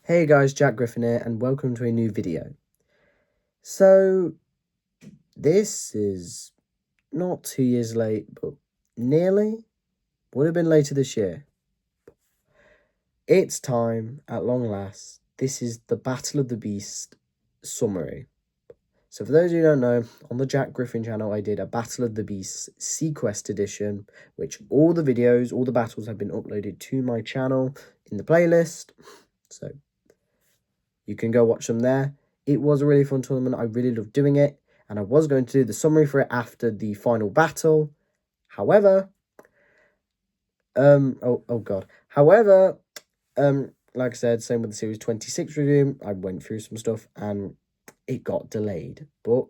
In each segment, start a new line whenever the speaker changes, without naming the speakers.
Hey guys, Jack Griffin here, and welcome to a new video. So, this is not 2 years late, but nearly. Would have been later this year. It's time, at long last. This is the Battle of the Beast summary. So for those of you who don't know, on the Jack Griffin channel, I did a Battle of the Beast Sequest edition, which all the videos, all the battles have been uploaded to my channel in the playlist. So you can go watch them there. It was a really fun tournament. I really loved doing it. And I was going to do the summary for it after the final battle. However, like I said, same with the Series 26 review. I went through some stuff and it got delayed. But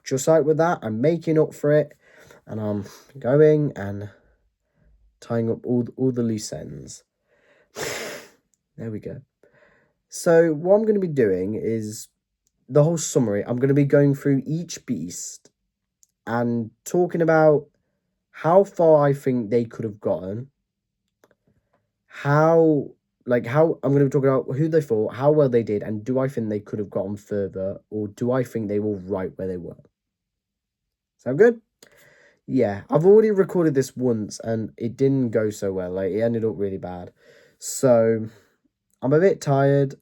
just like with that, I'm making up for it. And I'm going and tying up all the loose ends. There we go. So what I'm going to be doing is the whole summary. I'm going to be going through each beast and talking about how far I think they could have gotten. I'm going to be talking about who they fought, how well they did, and do I think they could have gotten further, or do I think they were right where they were? Sound good? Yeah, I've already recorded this once and it didn't go so well. Like, it ended up really bad. So I'm a bit tired.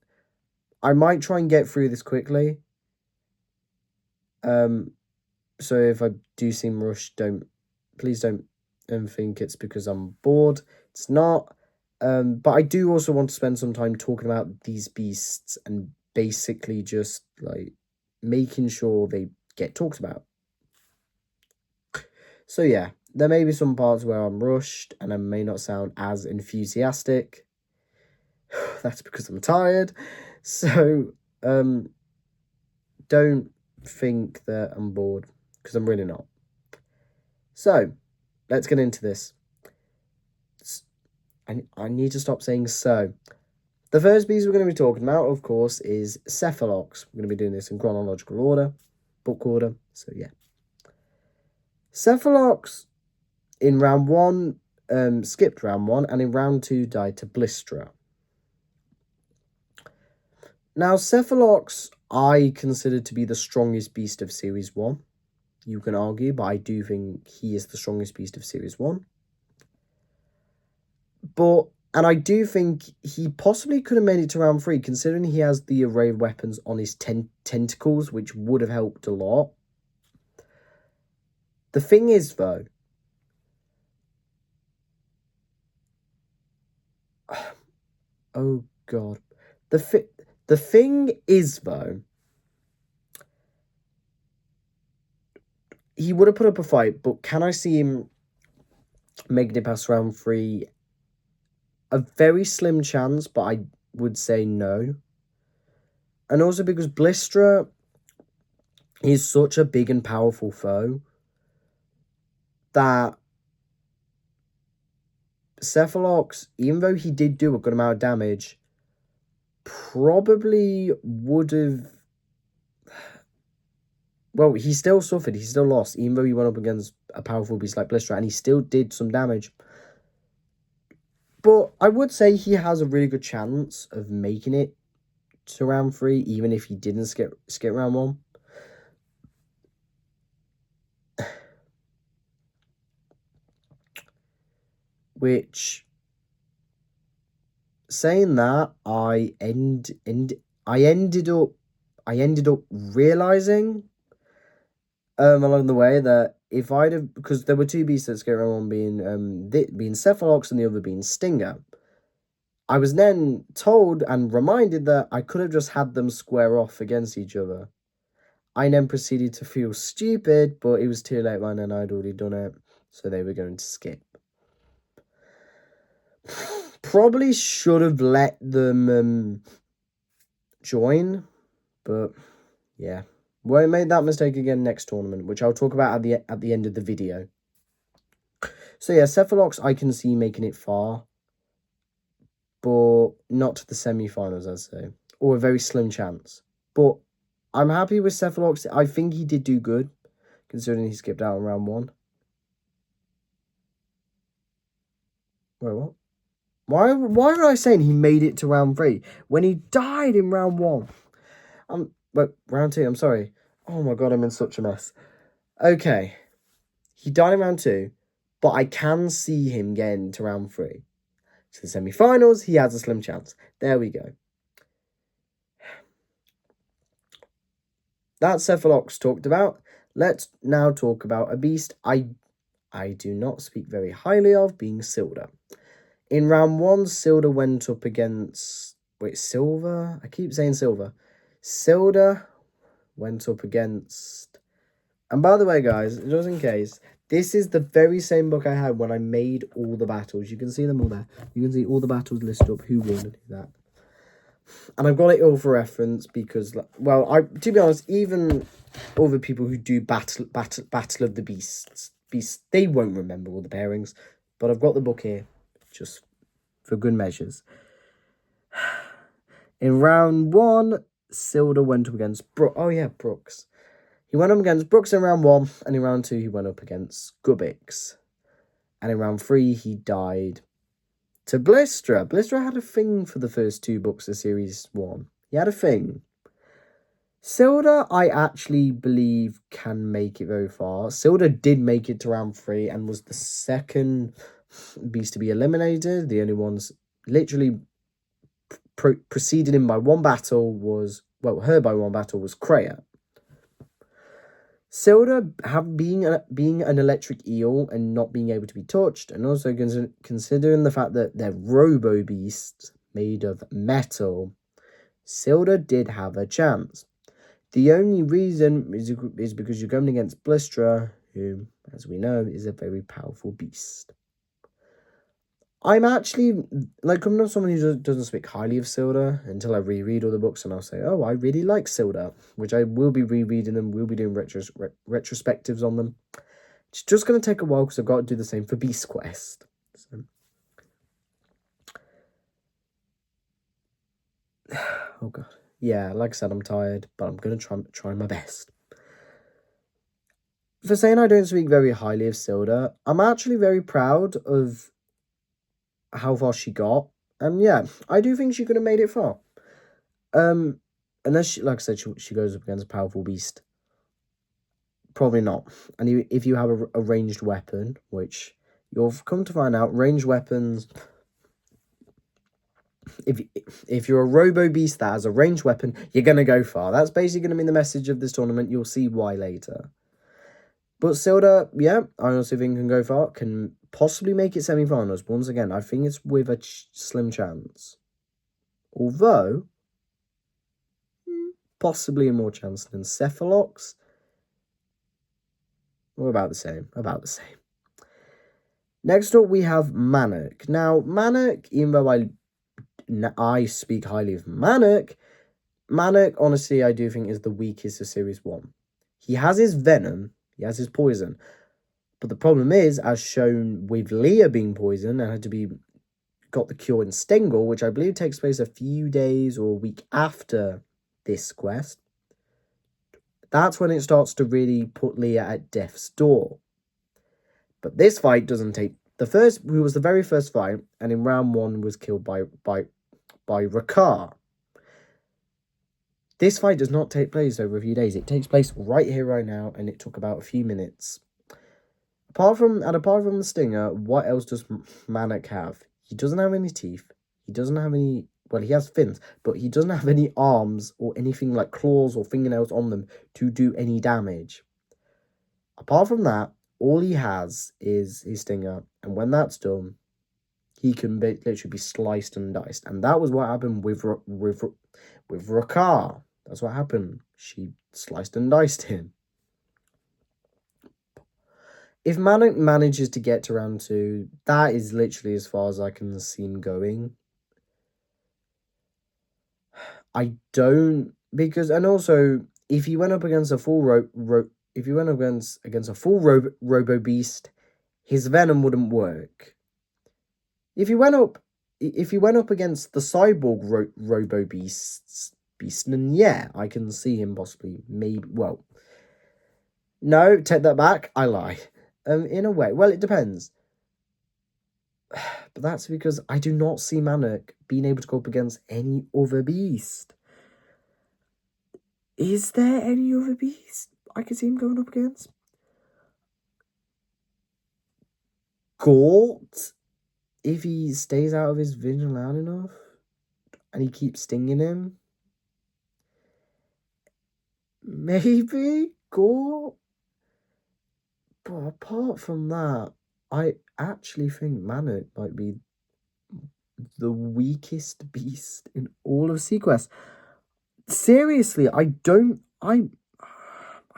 I might try and get through this quickly. So if I do seem rushed, please don't think it's because I'm bored. It's not. But I do also want to spend some time talking about these beasts and basically just like making sure they get talked about. So yeah, there may be some parts where I'm rushed and I may not sound as enthusiastic. That's because I'm tired. So don't think that I'm bored, because I'm really not. So let's get into this. I need to stop saying so. The first beast we're going to be talking about, of course, is Cephalox. We're going to be doing this in chronological order, book order. So yeah, Cephalox in round 1 skipped round 1, and in round 2 died to Blistra. Now, Cephalox I consider to be the strongest beast of Series 1. You can argue, but I do think he is the strongest beast of Series 1. And I do think he possibly could have made it to round 3, considering he has the array of weapons on his tentacles, which would have helped a lot. The thing is, though, oh god, the thing is, though, he would have put up a fight, but can I see him making it past round 3? A very slim chance, but I would say no. And also because Blistra is such a big and powerful foe that Cephalox, even though he did do a good amount of damage, probably would have... Well, he still suffered, he still lost, even though he went up against a powerful beast like Blistra, and he still did some damage. But I would say he has a really good chance of making it to round 3, even if he didn't skip round 1. Which, saying that, I ended up realizing along the way that if I'd have, because there were 2 beasts that skipped round 1, being Cephalox and the other being Stinger. I was then told and reminded that I could have just had them square off against each other. I then proceeded to feel stupid, but it was too late by then. I'd already done it, so they were going to skip. Probably should have let them join, but yeah, won't make that mistake again next tournament, which I'll talk about at the end of the video. So yeah, Cephalox I can see making it far, but not to the semi-finals, I'd say, or a very slim chance. But I'm happy with Cephalox. I think he did do good, considering he skipped out in round 1. Wait, what? Why am I saying he made it to round 3 when he died in round 1? But round 2, I'm sorry. Oh my god, I'm in such a mess. Okay. He died in round 2, but I can see him getting to round 3. To the semi-finals, he has a slim chance. There we go. That's Cephalox talked about. Let's now talk about a beast I do not speak very highly of, being Silder. In round 1, Silder went up against... Wait, Silver? I keep saying Silver. Silder went up against... And by the way, guys, just in case, this is the very same book I had when I made all the battles. You can see them all there. You can see all the battles listed up, who won and who that. And I've got it all for reference because, well, to be honest, even other people who do Battle of the Beasts, they won't remember all the pairings. But I've got the book here, just for good measures. In round 1, Silder went up against Brooks. He went up against Brooks in round 1, and in round 2, he went up against Gubbix. And in round 3, he died to Blistra. Blistra had a thing for the first 2 books of Series 1. He had a thing. Silder, I actually believe, can make it very far. Silder did make it to round 3 and was the second beast to be eliminated. The only ones literally preceded him by one battle was, her by one battle was Kreia. Silder being an electric eel and not being able to be touched, and also considering the fact that they're robo beasts made of metal, Silder did have a chance. The only reason is because you're going against Blistra, who, as we know, is a very powerful beast. I'm actually, I'm not someone who doesn't speak highly of Silder until I reread all the books and I'll say, oh, I really like Silder, which I will be rereading them, we'll be doing retrospectives on them. It's just going to take a while because I've got to do the same for Beast Quest. So. Oh, God. Yeah, like I said, I'm tired, but I'm going to try my best. For saying I don't speak very highly of Silder, I'm actually very proud of how far she got, and yeah, I do think she could have made it far. Unless she, like I said, she goes up against a powerful beast. Probably not. And if you have a ranged weapon, which you'll come to find out, ranged weapons. If you're a robo beast that has a ranged weapon, you're gonna go far. That's basically gonna be the message of this tournament. You'll see why later. But Silder, yeah, I honestly think can go far. Can possibly make it semi-finals. Once again, I think it's with a slim chance. Although, possibly a more chance than Cephalox. Or about the same. Next up, we have Mannock. Now, Mannock, even though I speak highly of Mannock, honestly, I do think is the weakest of Series 1. He has his venom. He has his poison. But the problem is, as shown with Leah being poisoned and had to got the cure in Stengel, which I believe takes place a few days or a week after this quest, that's when it starts to really put Leah at death's door. But this fight doesn't take... who was the very first fight, and in round 1 was killed by Rakar. This fight does not take place over a few days. It takes place right here, right now, and it took about a few minutes. Apart from the stinger, what else does Mannock have? He doesn't have any teeth. He doesn't have any... Well, he has fins, but he doesn't have any arms or anything like claws or fingernails on them to do any damage. Apart from that, all he has is his stinger, and when that's done, he can literally be sliced and diced. And that was what happened with Rakar. That's what happened. She sliced and diced him. If Mannock manages to get to round 2, that is literally as far as I can see him going. I don't, because, and also, if he went up against a full robo beast, his venom wouldn't work. If he went up against the cyborg robo beast, then yeah, I can see him possibly, maybe, well, no, take that back, I lie. In a way, well, it depends. But that's because I do not see Manic being able to go up against any other beast. Is there any other beast I could see him going up against? Gort, if he stays out of his vision loud enough and he keeps stinging him. Maybe Gort. But apart from that, I actually think Manic might be the weakest beast in all of Sequest. Seriously, I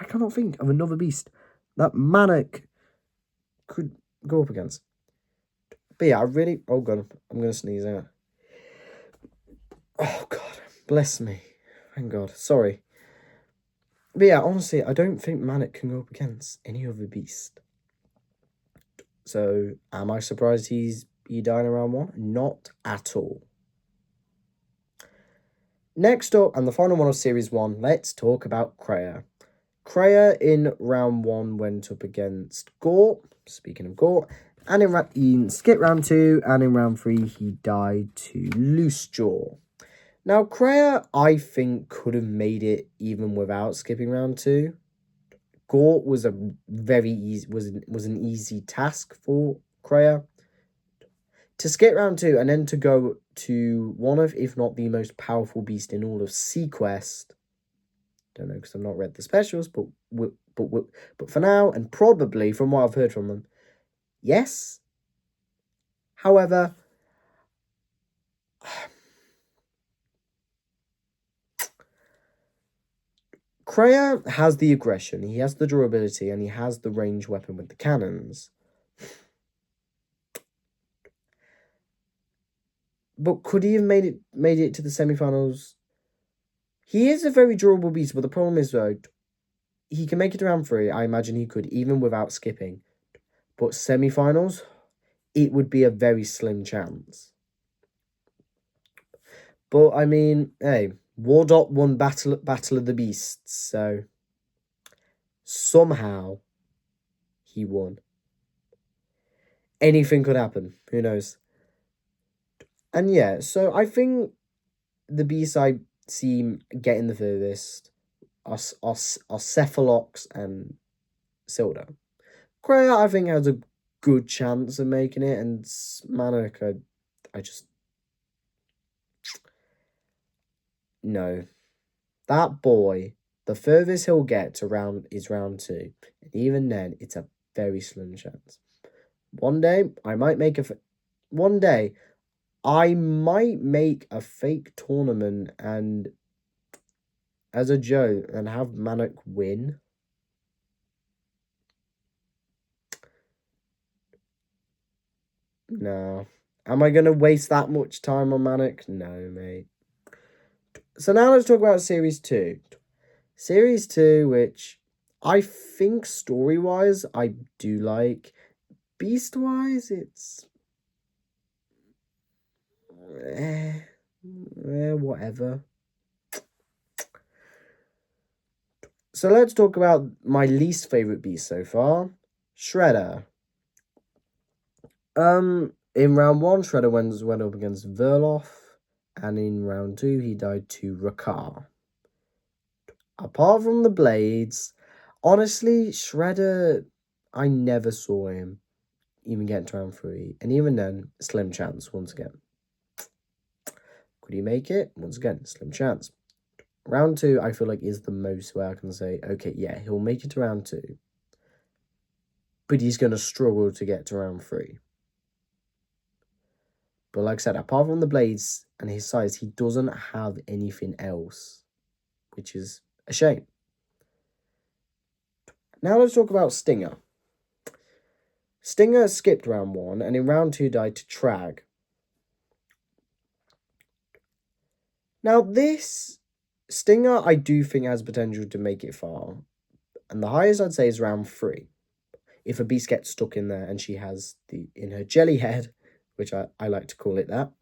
cannot think of another beast that Manic could go up against. But yeah, oh god, I'm gonna sneeze out. Oh god, bless me. Thank God, sorry. But yeah, honestly, I don't think Manic can go up against any other beast. So, am I surprised he died in round 1? Not at all. Next up, and the final one of Series 1, let's talk about Kreia. Kreia in round 1 went up against Gort, speaking of Gort, and he skipped round 2, and in round 3 he died to Loosejaw. Now, Kreia, I think, could have made it even without skipping round 2. Gort was a very easy was an easy task for Kreia. To skip round 2 and then to go to one of, if not the most powerful beast in all of Sequest. Don't know because I've not read the specials, but for now, and probably from what I've heard from them, yes. However, Kreia has the aggression, he has the durability, and he has the range weapon with the cannons. But could he have made it to the semi-finals? He is a very durable beast, but the problem is, though, he can make it to round 3. I imagine he could, even without skipping. But semi-finals, it would be a very slim chance. But, I mean, hey, Wardot won Battle of the Beasts, so somehow he won. Anything could happen, who knows? And yeah, so I think the beasts I see getting the furthest are Cephalox and Silda. Kreia, I think, has a good chance of making it, and Manic, I just... No. That boy, the furthest he'll get to is round 2. And even then, it's a very slim chance. One day, I might make a fake tournament and as a joke and have Manic win. No. Am I going to waste that much time on Manic? No, mate. So now let's talk about Series 2. Series 2, which I think story-wise I do like. Beast-wise, it's... whatever. So let's talk about my least favourite beast so far. Shredder. In round 1, Shredder went up against Verlof, and in round 2, he died to Rakar. Apart from the blades, honestly, Shredder, I never saw him even get to round 3, and even then, slim chance once again. Could he make it? Once again, slim chance. Round 2, I feel like, is the most where I can say, okay, yeah, he'll make it to round 2, but he's going to struggle to get to round 3. But like I said, apart from the blades and his size, he doesn't have anything else, which is a shame. Now let's talk about Stinger. Stinger skipped round 1 and in round 2 died to Trag. Now this Stinger, I do think has potential to make it far. And the highest I'd say is round 3. If a beast gets stuck in there and she has in her jelly head, which I like to call it that,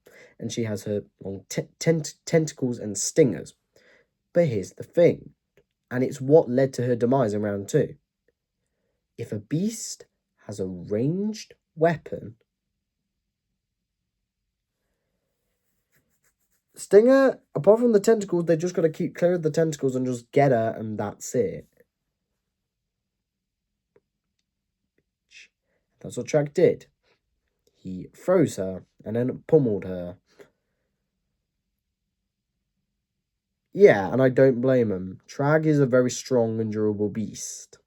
and she has her long tentacles and stingers. But here's the thing, and it's what led to her demise in round 2. If a beast has a ranged weapon, Stinger, apart from the tentacles, they just got to keep clear of the tentacles and just get her, and that's it. That's what Trag did. He froze her and then pummeled her. Yeah, and I don't blame him. Trag is a very strong and durable beast.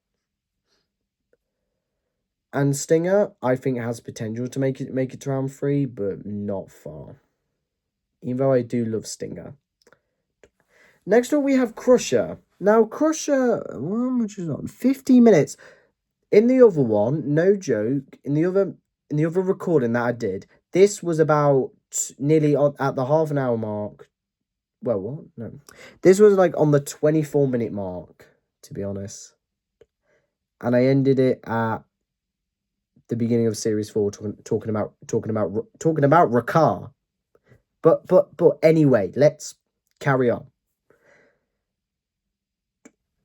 And Stinger, I think, has potential to make it to round 3, but not far. Even though I do love Stinger. Next up, we have Crusher. Now, Crusher, how much is on? 50 minutes. In the other one, no joke, in the other recording that I did, this was about nearly at the half an hour mark. Well, what? No. This was like on the 24-minute mark, to be honest. And I ended it at the beginning of series 4 talking about Rakar. But anyway, let's carry on.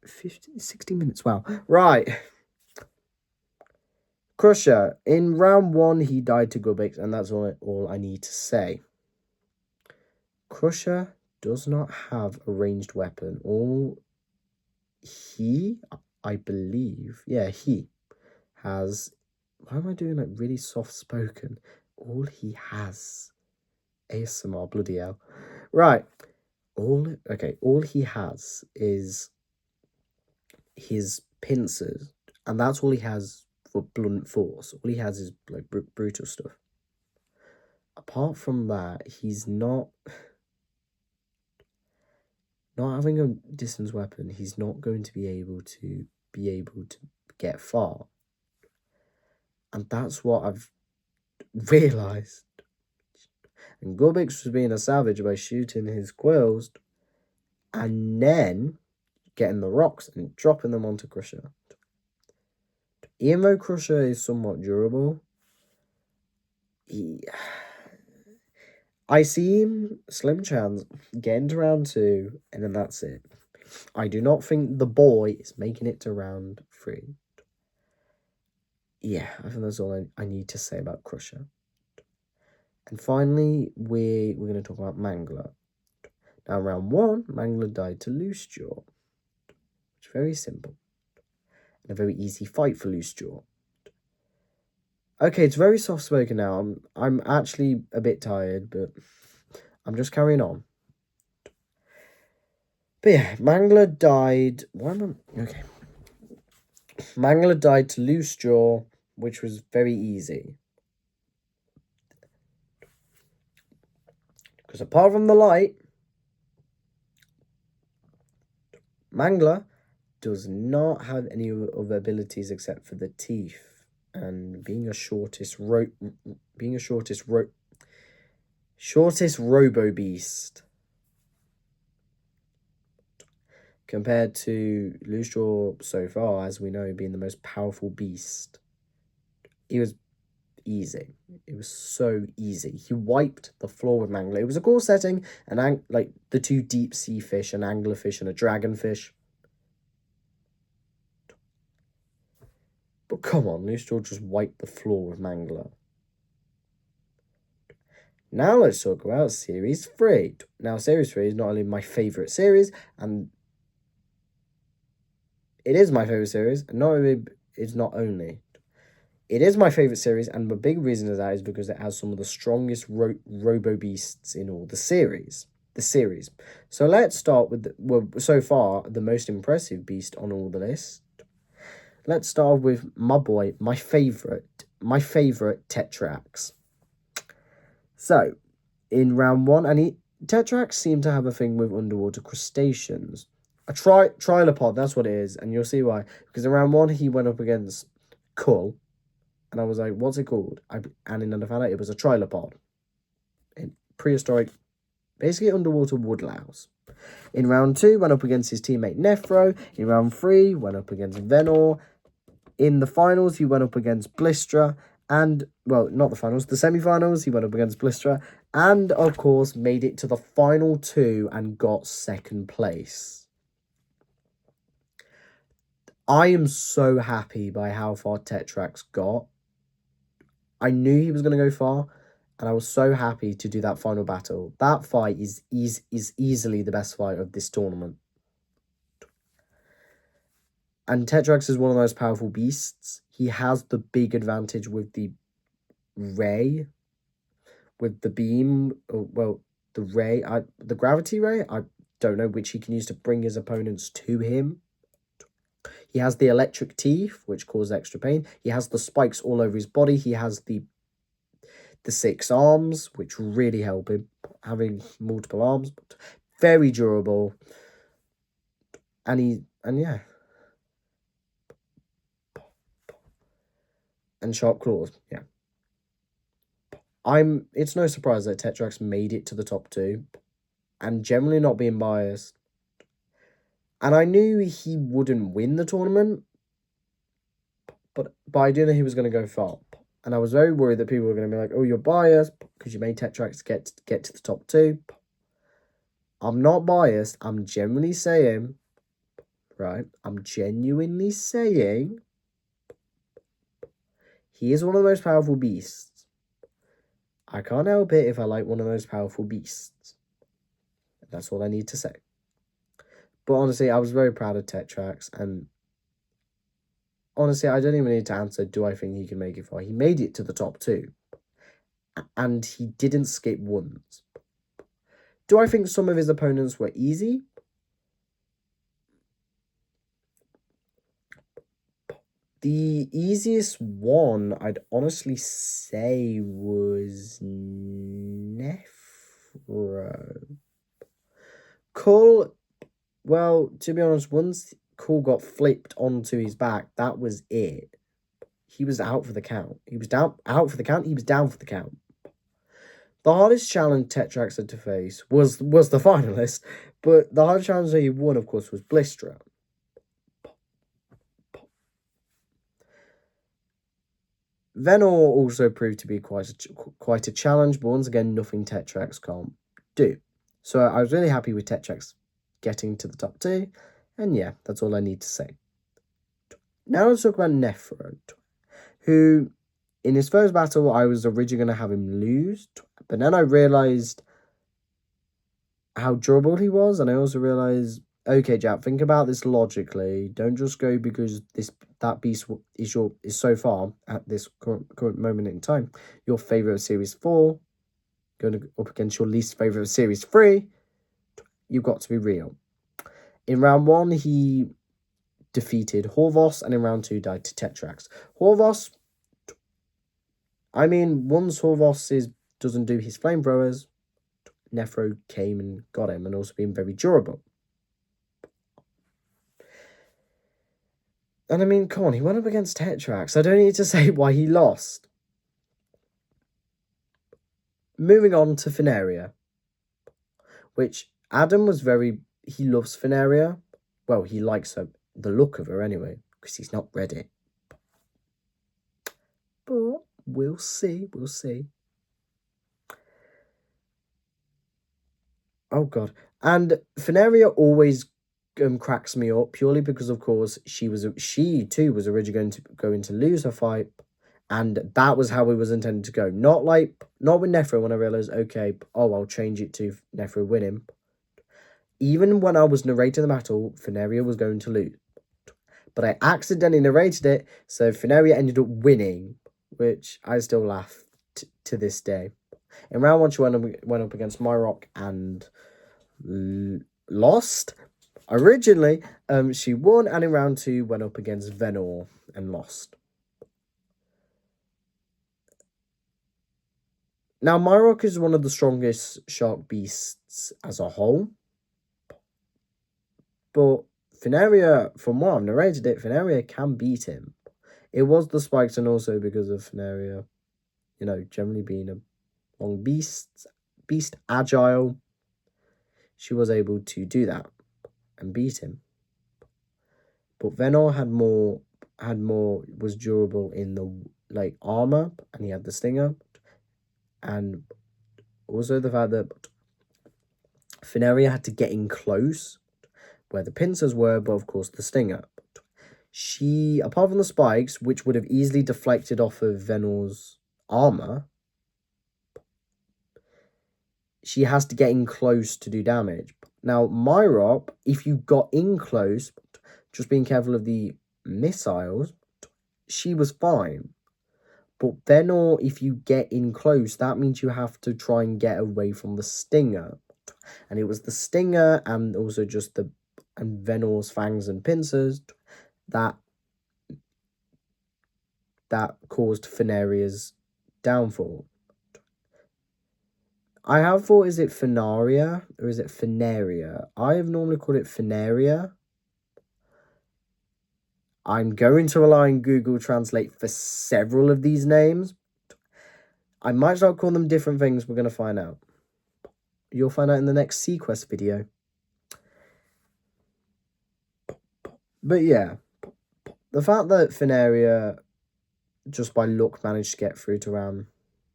60 minutes, wow. Right. Crusher, in round 1, he died to Gubbix, and that's all I need to say. Crusher does not have a ranged weapon. I believe, yeah, he has. Why am I doing like really soft spoken? All he has. ASMR, bloody hell. Right. All he has is his pincers, and that's all he has for blunt force. All he has is like brutal stuff. Apart from that, he's not having a distance weapon. He's not going to be able to get far, and that's what I've realized. And Gubbix was being a savage by shooting his quills and then getting the rocks and dropping them onto Crusher. Even though Crusher is somewhat durable, I see him slim chance getting to round 2, and then that's it. I do not think the boy is making it to round 3. Yeah, I think that's all I need to say about Crusher. And finally, we're going to talk about Mangler. Now, round 1, Mangler died to Loose Jaw. It's very simple. And a very easy fight for Loose Jaw. Okay, it's very soft-spoken now. I'm actually a bit tired, but I'm just carrying on. But yeah, Mangler died. Okay. Mangler died to Loose Jaw, which was very easy. Because apart from the light, Mangler does not have any other abilities except for the teeth and being a shortest robo beast. Compared to Loose Jaw so far, as we know, being the most powerful beast. It was easy. It was so easy. He wiped the floor with Mangler. It was a cool setting, and like the 2 deep sea fish, an anglerfish and a dragonfish. But come on, Loose Jaw just wiped the floor with Mangler. Now let's talk about Series 3. Now, Series 3 is not only my favourite series, and it is my favourite series, and it is my favourite series, and the big reason of that is because it has some of the strongest robo beasts in all the series. So let's start with so far the most impressive beast on all the list. Let's start with my boy, my favourite Tetrax. So, in round 1, Tetrax seem to have a thing with underwater crustaceans. A trilopod, that's what it is, and you'll see why. Because in round 1, he went up against Kull, and I was like, what's it called? And in I found out it was a trilopod. In prehistoric, basically underwater woodlouse. In round 2, went up against his teammate Nephro. In round 3, went up against Venor. In the finals, he went up against Blistra. And, well, not the finals, the semi-finals, he went up against Blistra. And, of course, made it to the final 2 and got 2nd place. I am so happy by how far Tetrax got. I knew he was going to go far. And I was so happy to do that final battle. That fight is easily the best fight of this tournament. And Tetrax is one of the most powerful beasts. He has the big advantage with the ray, with the beam, well, the ray, the gravity ray. I don't know which he can use to bring his opponents to him. He has the electric teeth, which cause extra pain. He has the spikes all over his body. He has the 6 arms, which really help him, having multiple arms, but very durable. And yeah. And sharp claws, yeah. It's no surprise that Tetrax made it to the top 2, and generally not being biased. And I knew he wouldn't win the tournament, but I didn't know he was going to go far. And I was very worried that people were going to be like, oh, you're biased because you made Tetrax get to the top 2. I'm not biased. I'm genuinely saying, right? I'm genuinely saying he is one of the most powerful beasts. I can't help it if I like one of those powerful beasts. That's all I need to say. But honestly, I was very proud of Tetrax, and honestly, I don't even need to answer, do I think he can make it far? He made it to the top 2, and he didn't skip once. Do I think some of his opponents were easy? The easiest one, I'd honestly say, was Nefro. Cull, well, to be honest, once Cull got flipped onto his back, that was it. He was out for the count. He was out for the count. He was down for the count. The hardest challenge Tetrax had to face was the finalist, but the hardest challenge that he won, of course, was Blisterer. Venor also proved to be quite a challenge, but once again, nothing Tetrax can't do. So I was really happy with Tetrax getting to the top 2, and yeah, that's all I need to say. Now let's talk about Nefro, who, in his first battle, I was originally going to have him lose, but then I realised how durable he was, and I also realised, okay, Jack, think about this logically. Don't just go because that beast is so far at this current moment in time your favourite of Series 4, going up against your least favourite of Series 3. You've got to be real. In round 1, he defeated Horvos, and in round 2 died to Tetrax. Horvos, I mean, once Horvos doesn't do his flamethrowers, Nefro came and got him, and also being very durable. And I mean, come on, he went up against Tetrax. I don't need to say why he lost. Moving on to Finaria, which Adam was he loves Finaria. Well, he likes her, the look of her anyway, because he's not read it. But we'll see. Oh, God. And Finaria always cracks me up purely because, of course, she too was originally going to lose her fight, and that was how it was intended to go. Not with Nefro when I realized, okay, I'll change it to Nefro winning. Even when I was narrating the battle, Finaria was going to lose, but I accidentally narrated it, so Finaria ended up winning, which I still laugh to this day. In round 1, she went up against Myrock and lost. Originally, she won, and in round 2 went up against Venor and lost. Now, Myrock is one of the strongest shark beasts as a whole, but Finaria, from what I've narrated it, Finaria can beat him. It was the spikes, and also because of Finaria, generally being a long beast agile, she was able to do that and beat him. But Venor was durable in the armor, and he had the stinger, and also the fact that Finaria had to get in close where the pincers were, but of course the stinger. She, apart from the spikes, which would have easily deflected off of Venor's armor, she has to get in close to do damage. Now, Myrop, if you got in close, just being careful of the missiles, she was fine. But Venor, if you get in close, that means you have to try and get away from the Stinger. And it was the Stinger and also just and Venor's fangs and pincers that caused Fenaria's downfall. I have thought, is it Fenaria or is it Fenaria? I have normally called it Fenaria. I'm going to rely on Google Translate for several of these names. I might start calling them different things. We're going to find out. You'll find out in the next Sequest video. But yeah, the fact that Fenaria, just by luck, managed to get through to round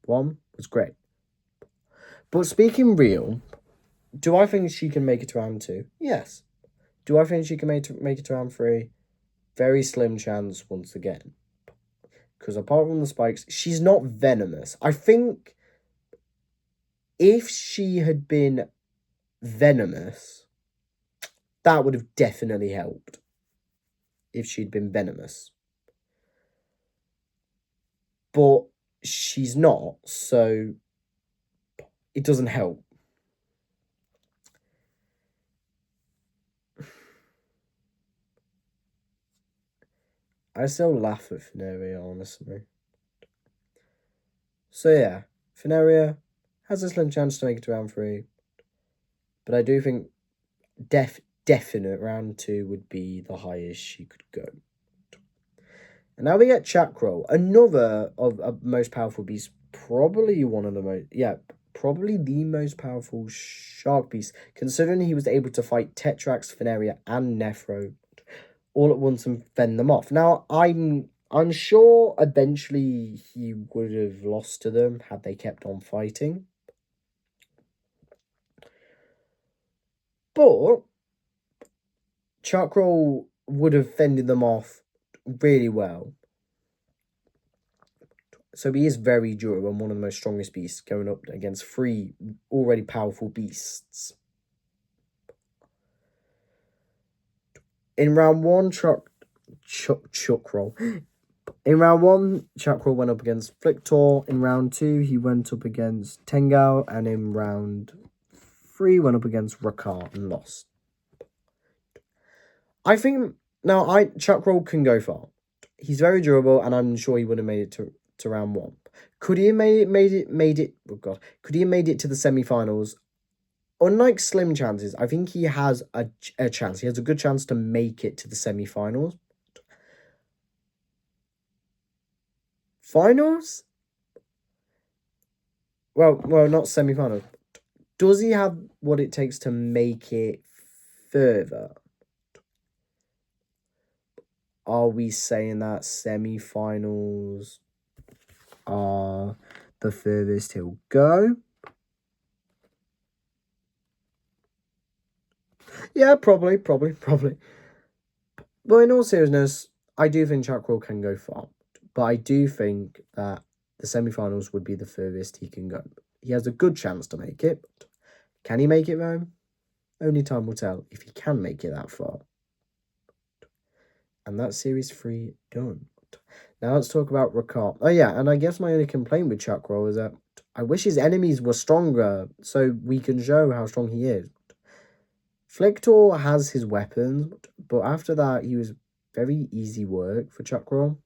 1 was great. But speaking real, do I think she can make it to round 2? Yes. Do I think she can make it to round 3? Very slim chance once again. Because apart from the spikes, she's not venomous. I think if she had been venomous, that would have definitely helped. If she'd been venomous. But she's not, so it doesn't help. I still laugh at Fenaria, honestly. So yeah, Fenaria has a slim chance to make it to round 3. But I do think definite round 2 would be the highest she could go. And now we get Chakro, another of most powerful beasts, probably one of the most, probably the most powerful shark beast, considering he was able to fight Tetrax, Fenaria, and Nephro all at once and fend them off. Now, I'm sure eventually he would have lost to them had they kept on fighting. But Chakro would have fended them off really well. So he is very durable and one of the most strongest beasts, going up against 3 already powerful beasts. In round 1, Chakro. In round 1, Chakro went up against Flictor. In round 2, he went up against Tengao. And in round 3, went up against Rakar and lost. I think now Chakro can go far. He's very durable, and I'm sure he would have made it to round 1. Could he have made it? Oh God! Could he have made it to the semi-finals? Unlike slim chances, I think he has a chance. He has a good chance to make it to the semi-finals. Finals? Well, not semi-finals. Does he have what it takes to make it further? Are we saying that semi-finals are the furthest he'll go? Yeah, probably. But in all seriousness, I do think Chakro can go far. But I do think that the semi-finals would be the furthest he can go. He has a good chance to make it. Can he make it, though? Only time will tell if he can make it that far. And that's Series 3 done. Now let's talk about Rakar. Oh yeah, and I guess my only complaint with Chakro is that I wish his enemies were stronger so we can show how strong he is. Flictor has his weapons, but after that he was very easy work for Chakro.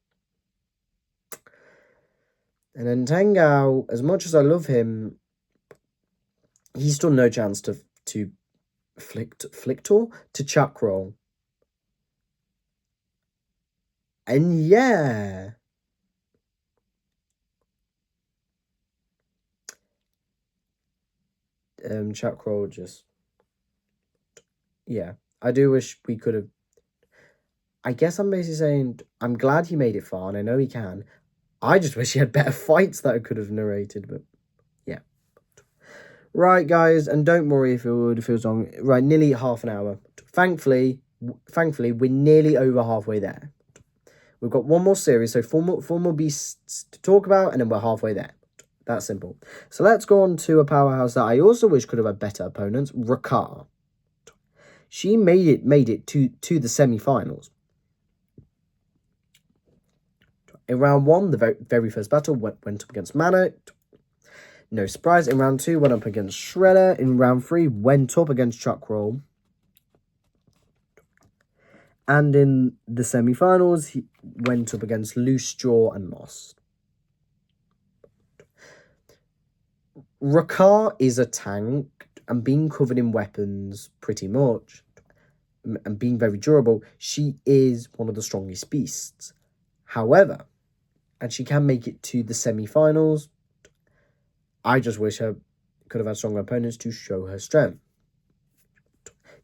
And then Tengao, as much as I love him, he still no chance to Flictor to Chakro. And yeah, Chakro just, yeah, I do wish we could have. I guess I'm basically saying I'm glad he made it far, and I know he can. I just wish he had better fights that I could have narrated, but yeah. Right, guys, and don't worry if it feels long. Right, nearly half an hour. Thankfully, we're nearly over halfway there. We've got one more series, so four more beasts to talk about, and then we're halfway there. That simple. So let's go on to a powerhouse that I also wish could have had better opponents, Rakar. She made it to the semi-finals. In round 1, the very first battle went up against Mana. No surprise. In round 2, went up against Shredder. In round 3, went up against Chuck Roll. And in the semi-finals, he went up against Loose Jaw and lost. Rakar is a tank, and being covered in weapons pretty much, and being very durable, she is one of the strongest beasts. However, and she can make it to the semi-finals, I just wish her could have had stronger opponents to show her strength.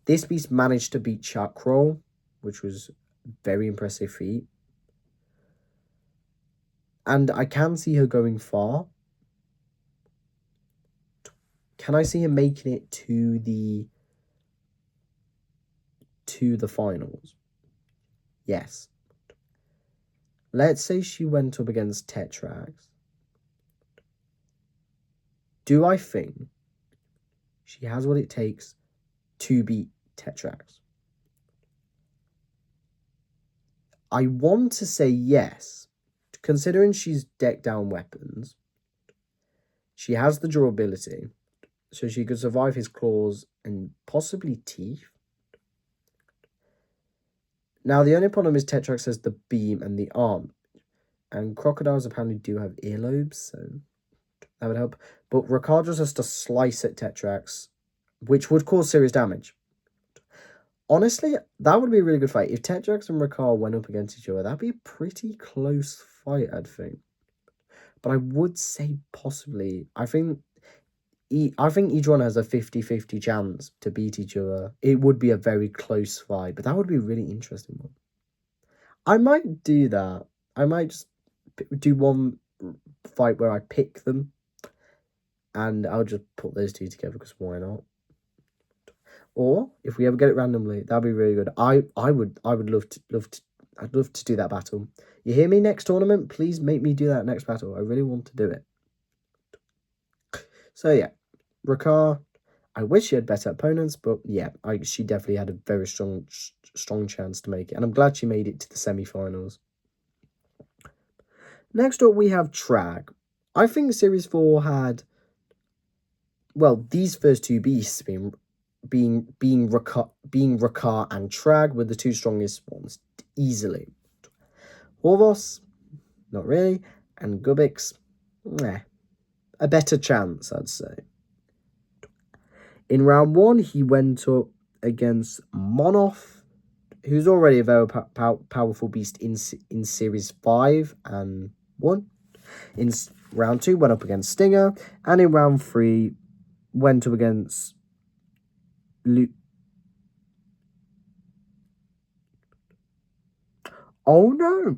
This beast managed to beat Chuck Roll, which was a very impressive feat. And I can see her going far. Can I see her making it to the finals? Yes. Let's say she went up against Tetrax. Do I think she has what it takes to beat Tetrax? I want to say yes. Considering she's decked down weapons, she has the durability, so she could survive his claws and possibly teeth. Now, the only problem is Tetrax has the beam and the arm, and crocodiles apparently do have earlobes, so that would help. But Rakar just has to slice at Tetrax, which would cause serious damage. Honestly, that would be a really good fight. If Tetrax and Rakar went up against each other, that'd be a pretty close fight, I'd think. But I would say possibly. I think each one has a 50-50 chance to beat each other. It would be a very close fight, but that would be a really interesting one. I might do that. I might just do one fight where I pick them, and I'll just put those two together because why not? Or if we ever get it randomly, that'd be really good. I would love to. I'd love to do that battle. You hear me? Next tournament, please make me do that next battle. I really want to do it. So yeah, Rakar. I wish she had better opponents, but yeah, she definitely had a very strong chance to make it, and I'm glad she made it to the semi-finals. Next up, we have Trag. I think Series 4 had, well, these first two beasts being Rakar and Trag were the two strongest ones, easily. Horvos, not really, and Gubix, a better chance, I'd say. In round 1, he went up against Monoth, who's already a very powerful beast in Series 5 and 1. In round 2, went up against Stinger, and in round 3, went up against Oh no!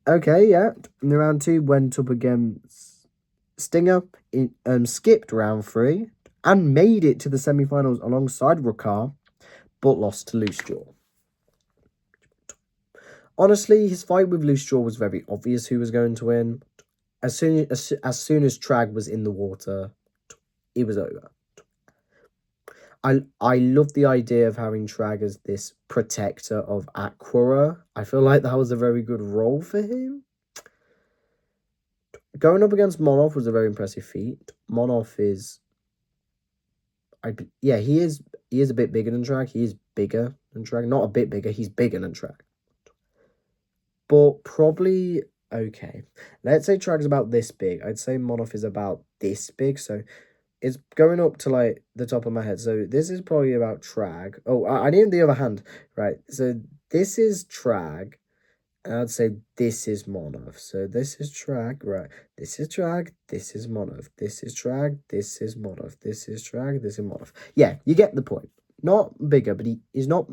Okay, yeah. In the round 2, went up against Stinger, skipped round 3, and made it to the semi-finals alongside Rakar, but lost to Loose Jaw. Honestly, his fight with Loose Jaw was very obvious who was going to win. As soon as Trag was in the water, it was over. I love the idea of having Trag as this protector of Aquara. I feel like that was a very good role for him. Going up against Monoth was a very impressive feat. Monoth is... he is a bit bigger than Trag. He is bigger than Trag. Not a bit bigger, he's bigger than Trag. But probably... Okay. Let's say Trag's about this big. I'd say Monoth is about this big, so... It's going up to, like, the top of my head. So this is probably about Trag. Oh, I need the other hand. Right. So this is Trag. And I'd say this is Monoth. So this is Trag. Right. This is Trag. This is Monoth. This is Trag. This is Monoth. This is Trag. This is Monoth. Yeah, you get the point. Not bigger, but he is not...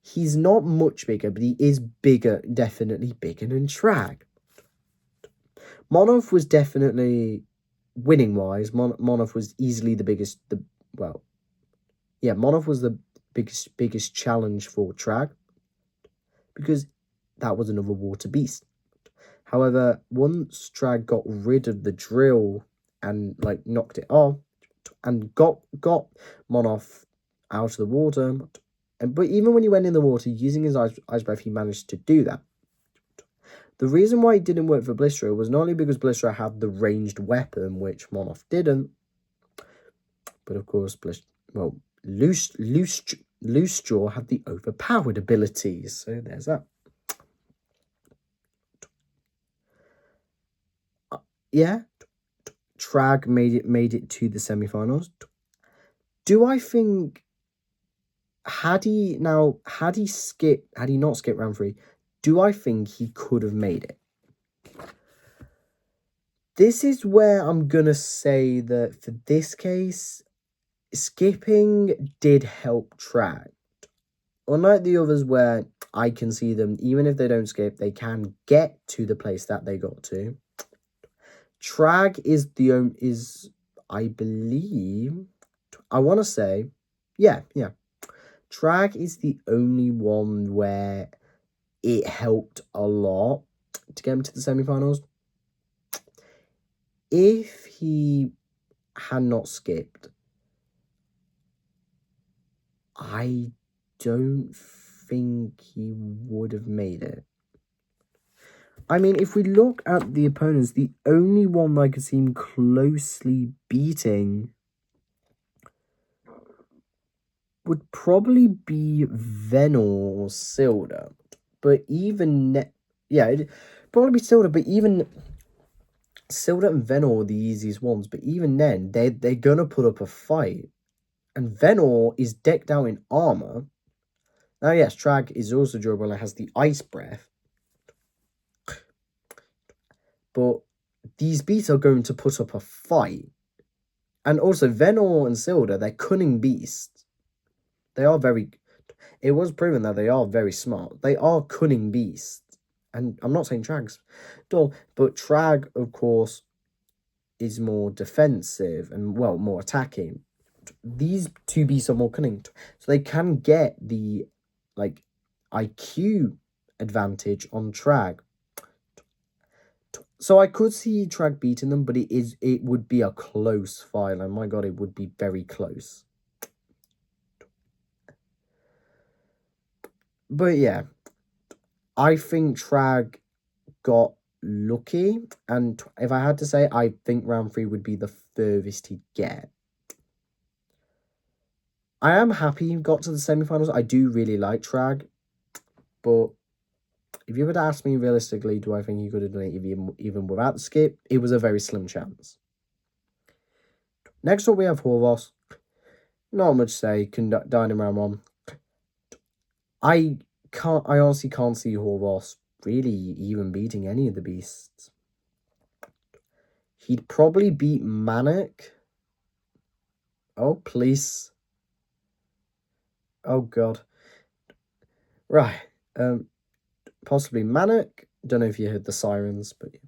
He's not much bigger, but he is bigger. Definitely bigger than Trag. Monoth was definitely... Winning wise, Monoth was easily the biggest. Monoth was the biggest challenge for Trag because that was another water beast. However, once Trag got rid of the drill and like knocked it off and got Monoff out of the water, but even when he went in the water using his ice breath, he managed to do that. The reason why it didn't work for Blisterer was not only because Blisterer had the ranged weapon, which Monoff didn't, but of course, Loose Jaw had the overpowered abilities. So there's that. Yeah, Trag made it to the semi-finals. Do I think had he not skipped round 3, do I think he could have made it? This is where I'm gonna say that for this case, skipping did help Trag. Unlike the others where I can see them, even if they don't skip, they can get to the place that they got to. Trag is I believe, I want to say, yeah. Trag is the only one where it helped a lot to get him to the semi-finals. If he had not skipped, I don't think he would have made it. I mean, if we look at the opponents, the only one I could see him closely beating would probably be Venor or Silda. But even... it'd probably be Silda, but even... Silda and Venor are the easiest ones, but even then, they're going to put up a fight. And Venor is decked out in armor. Now, yes, Trag is also durable and has the ice breath. But these beasts are going to put up a fight. And also, Venor and Silda, they're cunning beasts. They are very... It was proven that they are very smart. They are cunning beasts. And I'm not saying Trag's dull, but Trag, of course, is more defensive and, well, more attacking. These two beasts are more cunning. So they can get the, like, IQ advantage on Trag. So I could see Trag beating them, but it would be a close fight. And my god, it would be very close. But yeah, I think Trag got lucky. And if I had to say, I think round 3 would be the furthest he'd get. I am happy he got to the semi-finals. I do really like Trag. But if you were to ask me realistically, do I think he could have done it even without the skip? It was a very slim chance. Next up, we have Horvath. Not much to say. Died in round 1. I honestly can't see Horvath really even beating any of the beasts. He'd probably beat Manic. Oh, please. Oh, God. Right. Possibly Manic. Don't know if you heard the sirens, but yeah.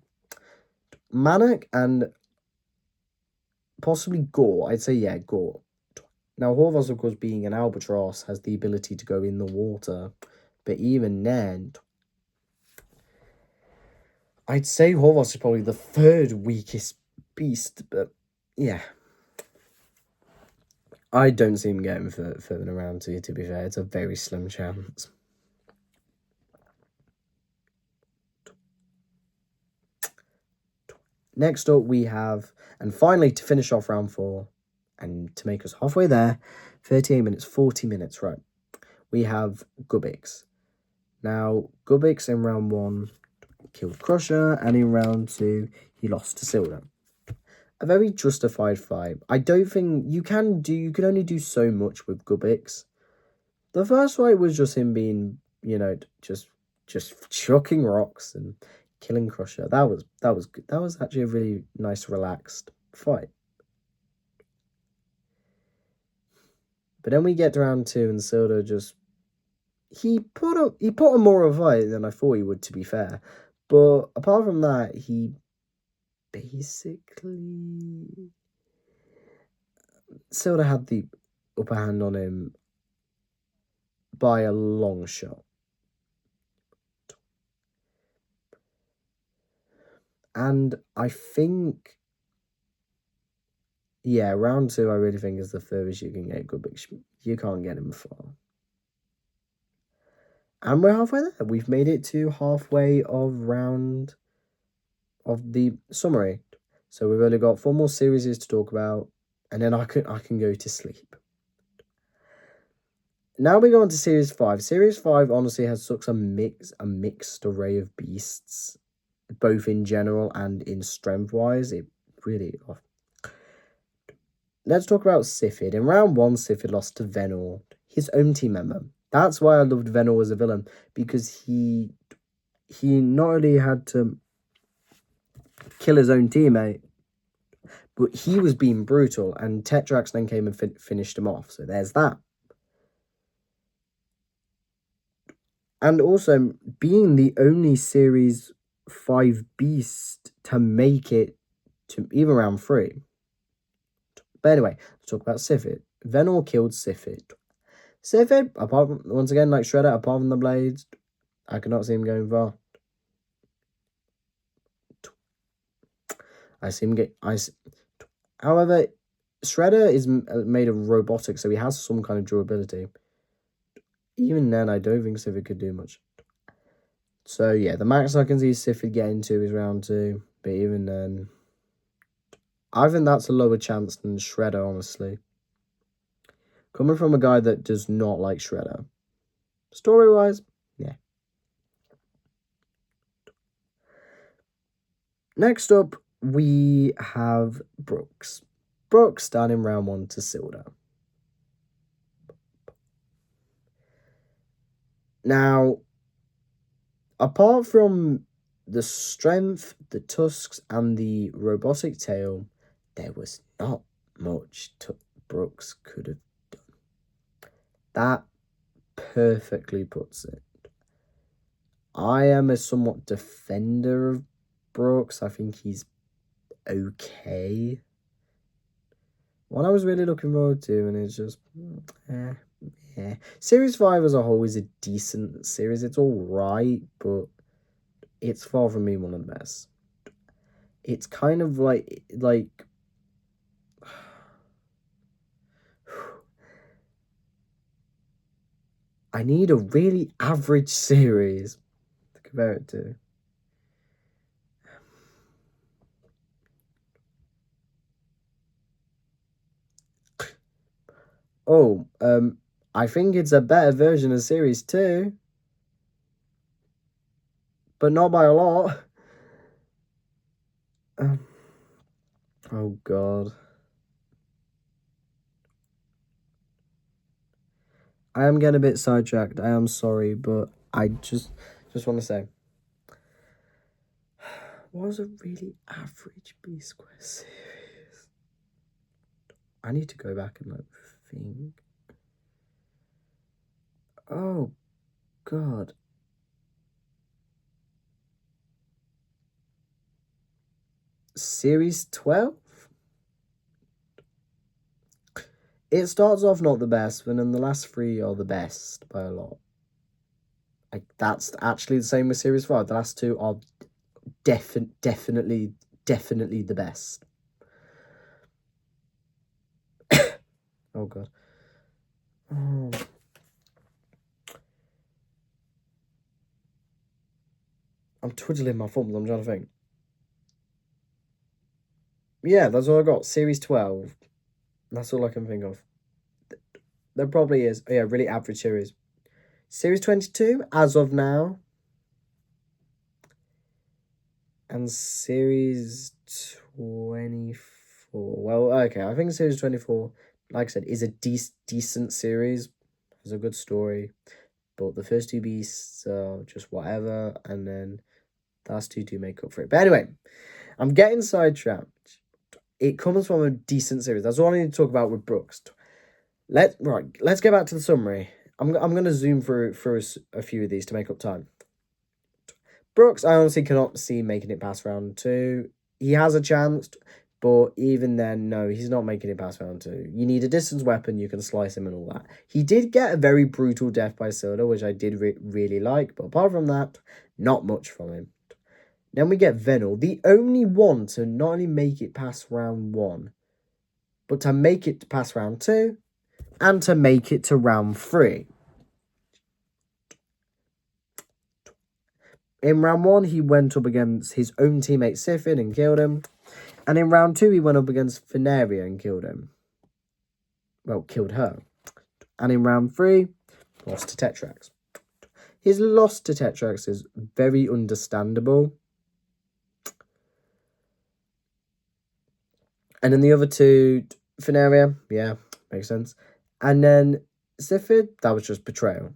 Manic and possibly Gore. I'd say, yeah, Gore. Now, Horvath, of course, being an albatross, has the ability to go in the water. But even then, I'd say Horvath is probably the 3rd weakest beast. But, yeah. I don't see him getting further than round 2, to be fair. It's a very slim chance. Next up, we have, and finally, to finish off round 4, and to make us halfway there, 38 minutes, 40 minutes, right. We have Gubbix. Now, Gubbix in round 1 killed Crusher, and in round 2, he lost to Silda. A very justified fight. I don't think you can only do so much with Gubbix. The first fight was just him being, just chucking rocks and killing Crusher. That was good. That was actually a really nice, relaxed fight. But then we get to round 2 and Silda just... He put up more of a fight than I thought he would, to be fair. But apart from that, he basically... Silda had the upper hand on him by a long shot. And I think, yeah, round 2, I really think is the furthest you can get good, but you can't get him far. And we're halfway there. We've made it to halfway of the summary. So we've only got 4 more series to talk about, and then I can go to sleep. Now we go on to Series 5. Series 5 honestly has such a mixed array of beasts, both in general and in strength-wise. It really... Let's talk about Sifid. In round 1, Sifid lost to Venor, his own team member. That's why I loved Venor as a villain, because he not only had to kill his own teammate, but he was being brutal, and Tetrax then came and finished him off. So there's that. And also, being the only Series 5 beast to make it to even round 3. But anyway, let's talk about Sifid. Venor killed Sifid. Sifid, once again, like Shredder, apart from the blades, I cannot see him going far. However, Shredder is made of robotic, so he has some kind of durability. Even then, I don't think Sifid could do much. So yeah, the max I can see Sifid getting to is round 2. But even then, I think that's a lower chance than Shredder, honestly. Coming from a guy that does not like Shredder. Story-wise, yeah. Next up, we have Brooks. Brooks starting round 1 to Silder. Now, apart from the strength, the tusks, and the robotic tail, there was not much Brooks could have done. That perfectly puts it. I am a somewhat defender of Brooks. I think he's okay. One I was really looking forward to, and it's just, yeah. Series 5 as a whole is a decent series. It's alright, but it's far from being one of the best. It's kind of like I need a really average series to compare it to. Oh, I think it's a better version of Series 2. But not by a lot. Oh, God. I am getting a bit sidetracked. I am sorry, but I just want to say, was a really average B-Square series. I need to go back and think. Oh, God. Series 12? It starts off not the best, but then the last 3 are the best by a lot. Like, that's actually the same with Series 5. The last 2 are definitely the best. Oh, God. Oh. I'm twiddling my thumbs. I'm trying to think. Yeah, that's all I got. Series 12. That's all I can think of. There probably is. Oh, yeah, really average series. Series 22, as of now. And Series 24. Well, okay, I think Series 24, like I said, is a decent series. Has a good story. But the first 2 beasts are just whatever. And then the last 2 do make up for it. But anyway, I'm getting sidetracked. It comes from a decent series. That's all I need to talk about with Brooks. Let's get back to the summary. I'm going to zoom through a few of these to make up time. Brooks, I honestly cannot see making it past round 2. He has a chance, but even then, no, he's not making it past round 2. You need a distance weapon, you can slice him and all that. He did get a very brutal death by Soda, which I did really like, but apart from that, not much from him. Then we get Venal, the only one to not only make it past round 1, but to make it past round 2, and to make it to round 3. In round 1, he went up against his own teammate Sifid and killed him. And in round 2, he went up against Fenaria and killed him. Well, killed her. And in round 3, lost to Tetrax. His loss to Tetrax is very understandable. And then the other two, Fenaria, yeah, makes sense. And then Sifid, that was just betrayal.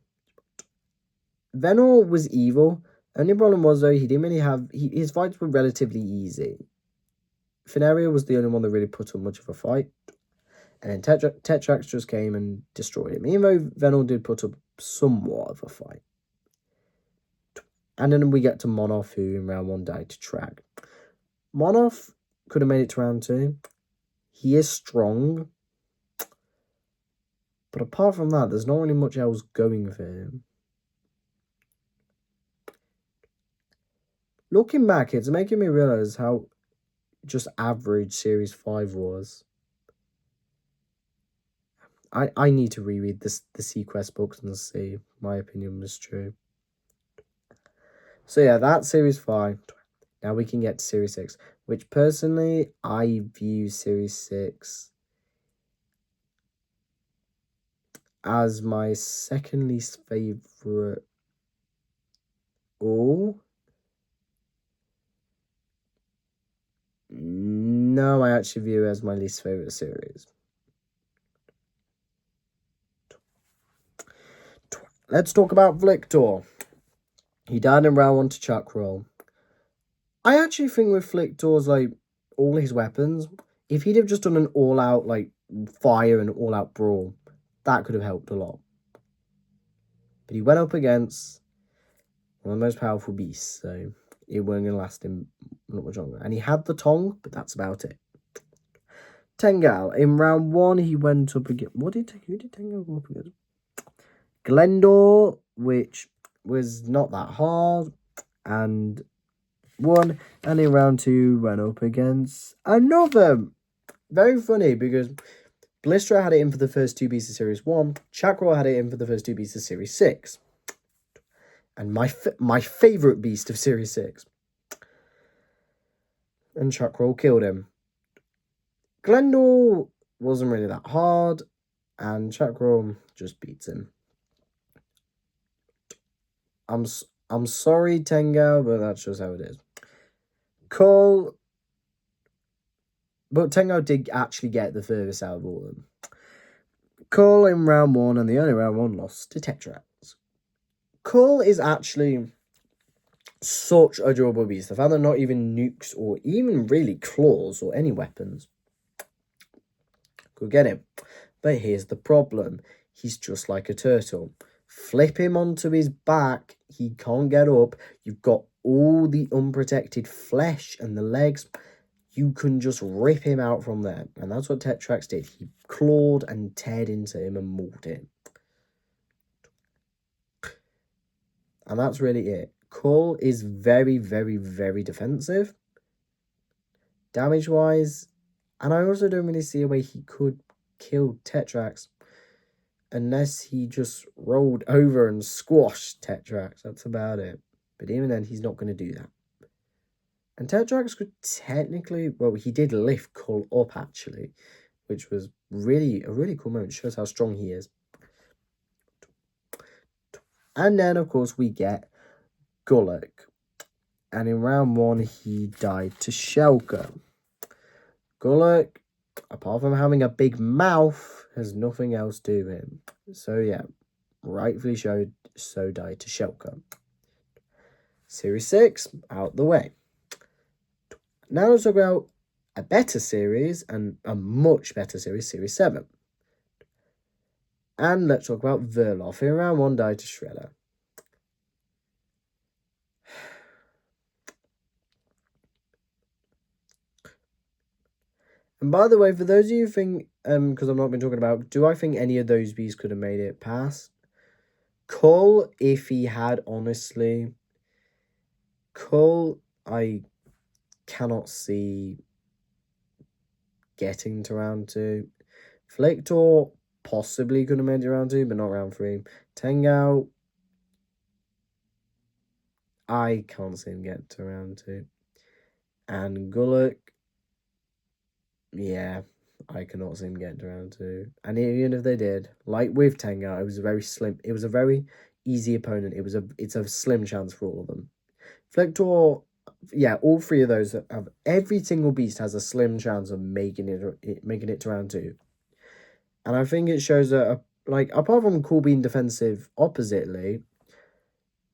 Venor was evil. Only problem was, though, he didn't really have... his fights were relatively easy. Fenaria was the only one that really put up much of a fight. And then Tetrax just came and destroyed him. Even though Venor did put up somewhat of a fight. And then we get to Monoff, who in round 1 died to Trag. Monoff could have made it to round 2. He is strong. But apart from that, there's not really much else going for him. Looking back, it's making me realise how just average Series 5 was. I need to reread the Sequest books and see if my opinion was true. So yeah, that's Series 5. Now we can get to Series 6, which personally, I view Series 6 as my second least favourite. Oh. No, I actually view it as my least favourite series. Let's talk about Victor. He died in round 1 to Chuck Roll. I actually think with Victor's, like, all his weapons, if he'd have just done an all-out, like, fire and all-out brawl, that could have helped a lot. But he went up against one of the most powerful beasts, so it wasn't going to last him not much longer. And he had the Tong, but that's about it. Tengal, in round 1, he went up against... who did Tengal go up against? Glendor, which was not that hard, and won. And in round 2, went up against another. Very funny, because Blistra had it in for the first 2 beasts of Series 1. Chakra had it in for the first 2 beasts of Series 6. And my favourite beast of Series 6. And Chakra killed him. Glendor wasn't really that hard, and Chakra just beats him. I'm sorry, Tenga, but that's just how it is. Cole, but Tenga did actually get the furthest out of all of them. Cole in round 1, and the only round 1 lost to Tetrax. Cole is actually such a durable beast. The fact that not even nukes or even really claws or any weapons could get him. But here's the problem. He's just like a turtle. Flip him onto his back, he can't get up. You've got all the unprotected flesh and the legs. You can just rip him out from there. And that's what Tetrax did. He clawed and teared into him and mauled him. And that's really it. Cull is very, very, very defensive. Damage-wise. And I also don't really see a way he could kill Tetrax. Unless he just rolled over and squashed Tetrax. That's about it. But even then, he's not going to do that. And Tetrax could technically... well, he did lift Cull up, actually. Which was really a really cool moment. It shows how strong he is. And then, of course, we get Gullik. And in round 1, he died to Shellker. Gullik, apart from having a big mouth, has nothing else to him. So, yeah, rightfully so died to Shellker. Series 6, out the way. Now let's talk about a better series, and a much better series, Series 7. And let's talk about Verloff. In round 1, died to Shredder. And by the way, for those of you who think, because I've not been talking about, do I think any of those bees could have made it past? Cull, if he had, honestly. Cull, I cannot see getting to round 2. Flictor possibly could have made it round 2, but not round 3. Tengao, I can't see him get to round 2. And Gullik, yeah, I cannot see him getting to round 2. And even if they did, like with Tengao, it was a very slim. It was a very easy opponent. It's a slim chance for all of them. Flictor, yeah, all 3 of those have every single beast has a slim chance of making it to round 2. And I think it shows that, apart from Cool being defensive oppositely,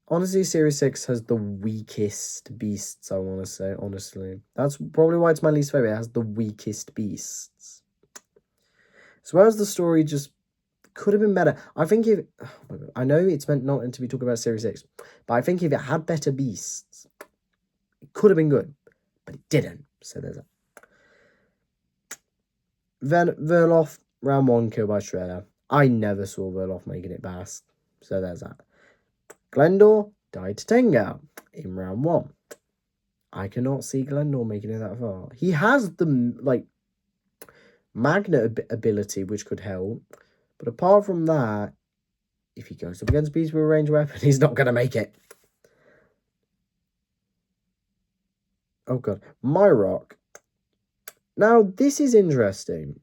honestly, Series 6 has the weakest beasts, I want to say, honestly. That's probably why it's my least favourite. It has the weakest beasts. As well as the story just could have been better. I think if... Oh my God, I know it's not meant to be talking about Series 6, but I think if it had better beasts, it could have been good. But it didn't. So there's that. Verloff, round 1, killed by Shredder. I never saw Verloff making it past. So there's that. Glendor died to Tenga in round 1. I cannot see Glendor making it that far. He has the, magnet ability, which could help. But apart from that, if he goes up against beasts with a ranged weapon, he's not going to make it. Oh, God. Myrock. Now, this is interesting,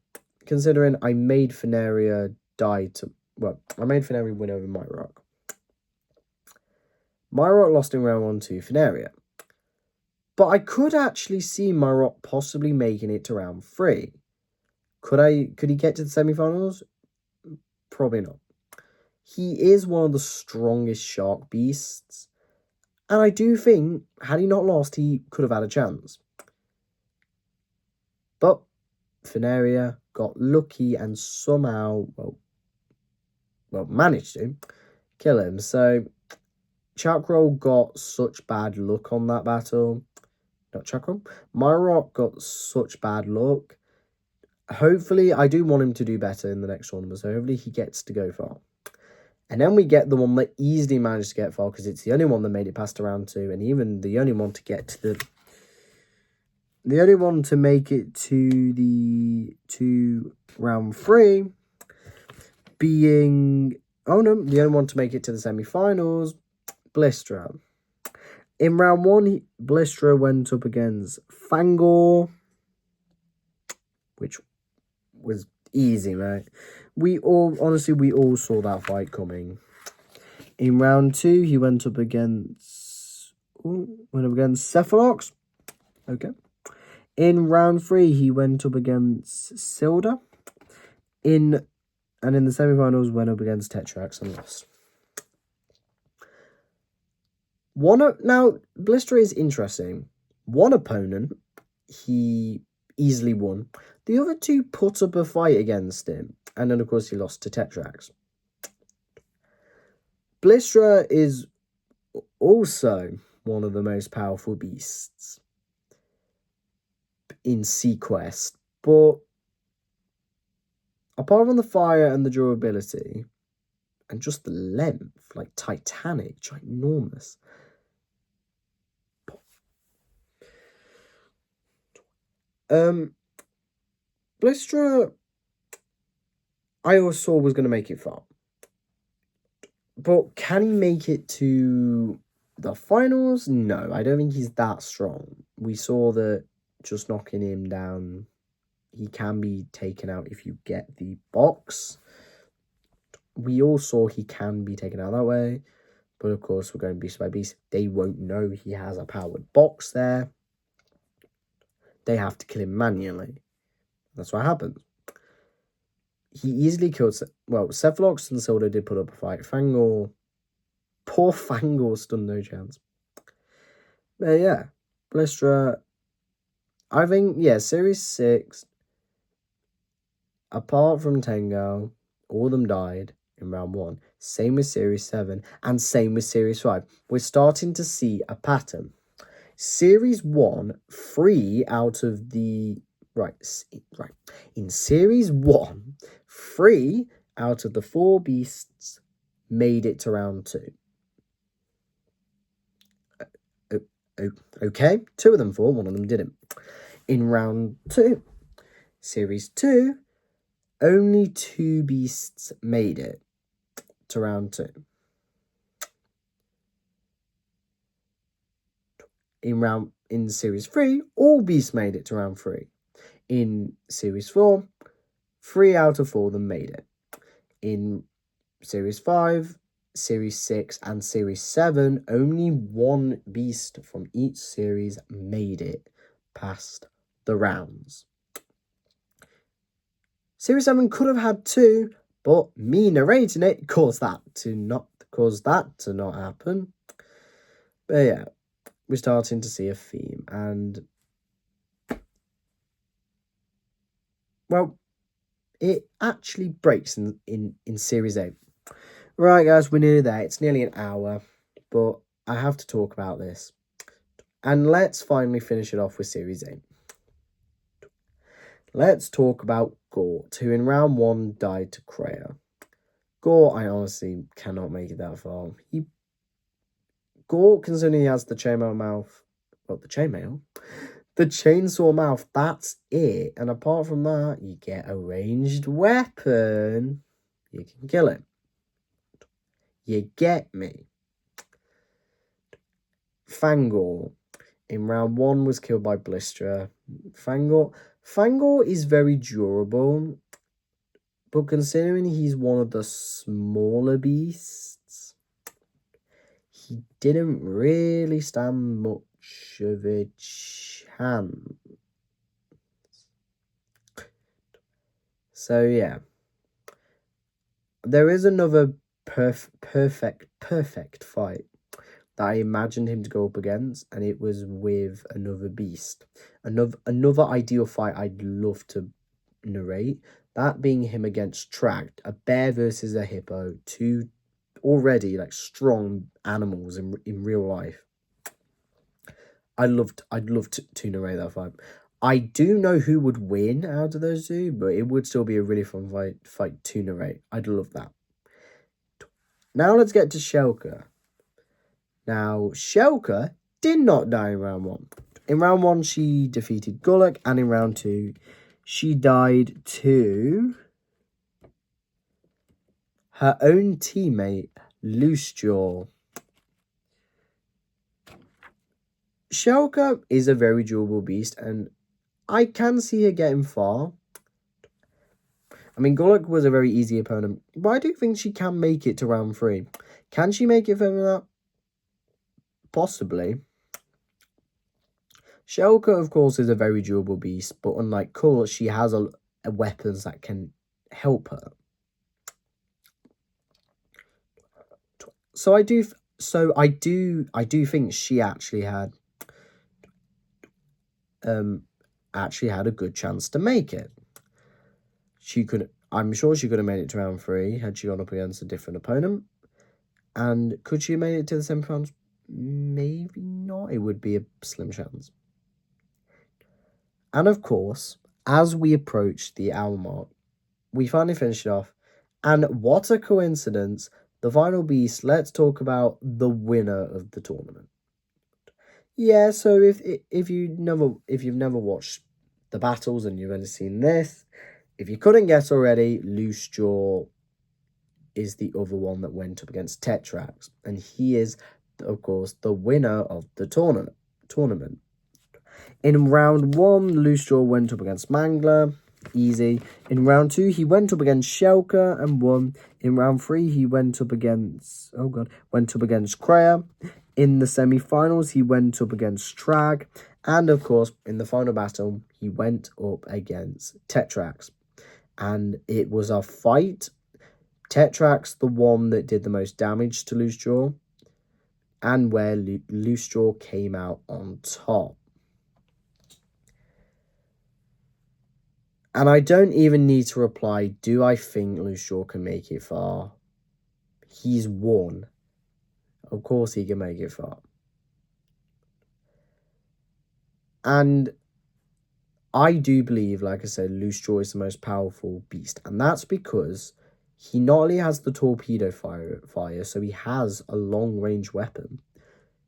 considering I made Fenaria die to... Well, I made Fenaria win over Myrock. Myrock lost in round 1 to Fenaria. But I could actually see Myrock possibly making it to round 3. Could he get to the semi-finals? Probably not. He is one of the strongest shark beasts. And I do think, had he not lost, he could have had a chance. But Fenaria got lucky and somehow, managed to kill him. So, Chakro got such bad luck on that battle. Not Chakro. Myrock got such bad luck. Hopefully, I do want him to do better in the next tournament. So, hopefully, he gets to go far. And then we get the one that easily managed to get far because it's the only one that made it past round 2. And even the only one to get to the only one to make it to round 3 being... Oh, no. The only one to make it to the semi-finals, Blistra. In round 1, Blistra went up against Fangor, which was easy, right? We all saw that fight coming. In round 2, he went up against Cephalox. Okay. In round 3, he went up against Silda. In the semi-finals, went up against Tetrax and lost. Now, Blister is interesting. One opponent, he easily won. The other 2 put up a fight against him. And then, of course, he lost to Tetrax. Blistra is also one of the most powerful beasts in Sequest. But apart from the fire and the durability, and just the length, like Titanic, ginormous. Blistra, I always saw was going to make it far. But can he make it to the finals? No, I don't think he's that strong. We saw that just knocking him down, he can be taken out if you get the box. We all saw he can be taken out that way. But of course, we're going beast by beast. They won't know he has a powered box there. They have to kill him manually. That's what happens. He easily killed... Well, Cephalox and Silda did put up a fight. Fangor... Poor Fangor stood no chance. But yeah. Blistra... I think, yeah, Series 6... Apart from Tengal, all of them died in round 1. Same with Series 7. And same with Series 5. We're starting to see a pattern. Series 1, 3 out of the... Right. In Series 1, 3 out of the 4 beasts made it to round 2. Okay, 2 of them fought, 1 of them didn't. In round 2, Series 2, only 2 beasts made it to round 2. In Series 3, all beasts made it to round 3. In Series 4, 3 out of 4 of them made it. In Series 5, Series 6, and Series 7, only 1 beast from each series made it past the rounds. Series 7 could have had 2, but me narrating it caused that to not happen. But yeah, we're starting to see a theme, and well, it actually breaks in Series 8. Right, guys, we're nearly there. It's nearly an hour, but I have to talk about this. And let's finally finish it off with Series 8. Let's talk about Gort, who in round 1 died to Kreia. Gort, I honestly cannot make it that far. Gort, considering he has the chainmail mouth, the chainsaw mouth, that's it. And apart from that, you get a ranged weapon. You can kill him. You get me. Fangor, in round 1, was killed by Blisterer. Fangor is very durable, but considering he's one of the smaller beasts, he didn't really stand much of a chance. So yeah, there is another perfect fight that I imagined him to go up against, and it was with another beast. Another ideal fight I'd love to narrate, that being him against Trag, a bear versus a hippo, 2 already like strong animals in real life. I'd love to narrate that fight. I do know who would win out of those 2, but it would still be a really fun fight to narrate. I'd love that. Now let's get to Shelka. Now, Shelka did not die in round 1. In round 1, she defeated Gulak, and in round 2, she died to her own teammate, Loosejaw. Shelka is a very durable beast, and I can see her getting far. I mean, Gulak was a very easy opponent, but I do think she can make it to round 3. Can she make it further than that? Possibly. Shelka, of course, is a very durable beast, but unlike Cole, she has a weapons that can help her. So I do think she actually had a good chance to make it. I'm sure she could have made it to round 3 had she gone up against a different opponent. And could she have made it to the semi-finals? Maybe not. It would be a slim chance. And of course, as we approach the hour mark, we finally finished it off. And what a coincidence. The final beast, let's talk about the winner of the tournament. Yeah, so if you've never watched the battles and you've only seen this, if you couldn't guess already, Loosejaw is the other one that went up against Tetrax. And he is, of course, the winner of the tournament. In round 1, Loosejaw went up against Mangler. Easy. In round 2, he went up against Shelka and won. In round 3, he went up against Kreia. In the semi-finals, he went up against Trag. And of course, in the final battle, he went up against Tetrax. And it was a fight. Tetrax, the one that did the most damage to Loosejaw, and where Loosejaw came out on top. And I don't even need to reply, do I think Loosejaw can make it far? He's won. Of course he can make it far. And I do believe, like I said, Loosejaw is the most powerful beast. And that's because he not only has the torpedo fire, so he has a long-range weapon.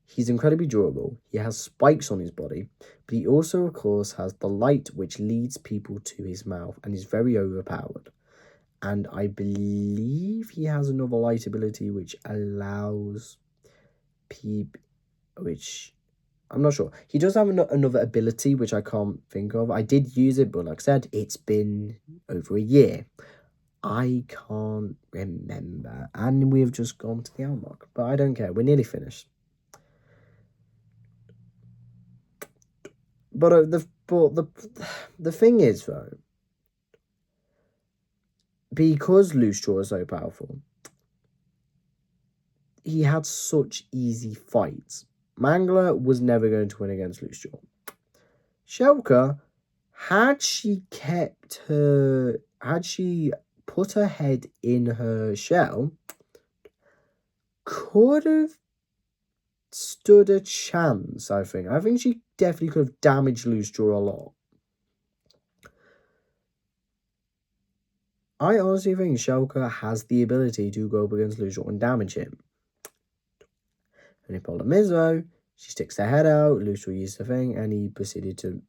He's incredibly durable. He has spikes on his body, but he also, of course, has the light which leads people to his mouth and is very overpowered. And I believe he has another light ability which allows people, which I'm not sure. He does have another ability which I can't think of. I did use it, but like I said, it's been over a year. I can't remember. And we have just gone to the hour mark, but I don't care. We're nearly finished. But the thing is, though, because Loose Jaw is so powerful, he had such easy fights. Mangler was never going to win against Loose Jaw. Shelka, had she put her head in her shell, could have stood a chance, I think. I think she definitely could have damaged Loose Jaw a lot. I honestly think Shelka has the ability to go up against Loose Jaw and damage him. And the problem is, though, she sticks her head out, Loose Jaw used the thing, and he proceeded to